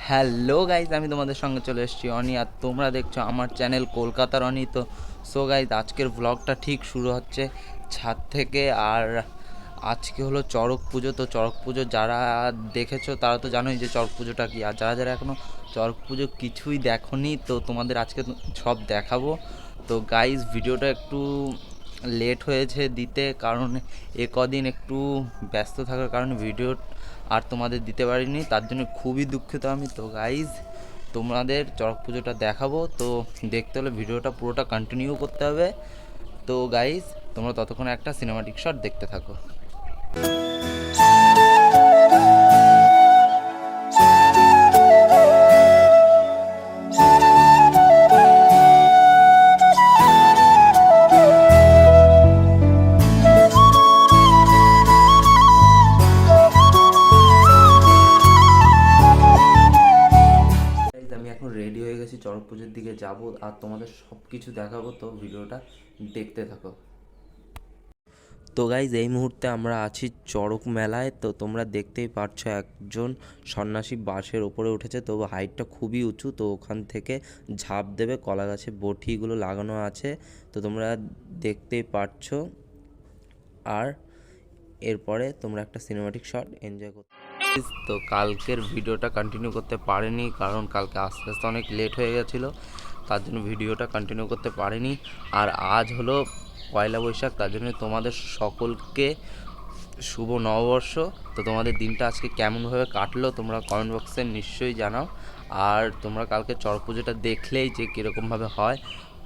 Hello guys, আমি তোমাদের সঙ্গে চলে এসেছি অনি, আর তোমরা দেখছো আমার চ্যানেল কলকাতার অনি। তো সো গাইজ, আজকের ব্লগটা ঠিক শুরু হচ্ছে ছাদ থেকে। আর আজকে হলো চড়ক পুজো। তো চড়ক পুজো যারা দেখেছো তারা তো জানোই যে চড়ক পুজোটা কি, আর যারা যারা এখনও চড়ক পুজো কিছুই দেখোনি তো তোমাদের আজকে সব দেখাবো। তো গাইজ, ভিডিওটা একটু লেট হয়েছে দিতে, কারণ এ কদিন একটু ব্যস্ত থাকার কারণে ভিডিও আর তোমাদের দিতে পারিনি, তার জন্য খুবই দুঃখিত আমি। তো গাইজ, তোমাদের চড়ক পুজোটা দেখাবো, তো দেখতে হলে ভিডিওটা পুরোটা কন্টিনিউ করতে হবে। তো গাইজ, তোমরা ততক্ষণ একটা সিনেমাটিক শট দেখতে থাকো। Guys, আমি এখন রেডি হয়ে গেছি, চড়ক পুজোর দিকে যাব আর তোমাদের সব কিছু দেখাবো। তো ভিডিওটা দেখতে থাকো। তো গাইজ, এই মুহূর্তে আমরা আছি চড়ক মেলায়। তো তোমরা দেখতেই পাচ্ছ একজন সন্ন্যাসী বাসের ওপরে উঠেছে। তো হাইটটা খুবই উঁচু, তো ওখান থেকে ঝাঁপ দেবে। কলা গাছে বটিগুলো লাগানো আছে, তো তোমরা দেখতেই পাচ্ছ। আর এরপরে তোমরা একটা সিনেমাটিক শট এনজয় করতে। তো কালকের ভিডিওটা কন্টিনিউ করতে পারিনি, কারণ কালকে আস্তে আস্তে অনেক লেট হয়ে গেছিলো, তার জন্য ভিডিওটা কন্টিনিউ করতে পারিনি। আর আজ হলো পয়লা বৈশাখ, তার জন্য তোমাদের সকলকে শুভ নববর্ষ। তো তোমাদের দিনটা আজকে কেমনভাবে কাটলো তোমরা কমেন্ট বক্সে নিশ্চয়ই জানাও। আর তোমরা কালকে চড়ক পুজোটা দেখলেই যে কীরকমভাবে হয়।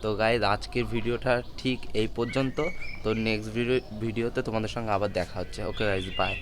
তো গাইজ, আজকের ভিডিওটা ঠিক এই পর্যন্ত। তো নেক্সট ভিডিওতে তোমাদের সঙ্গে আবার দেখা হচ্ছে। Okay guys, by.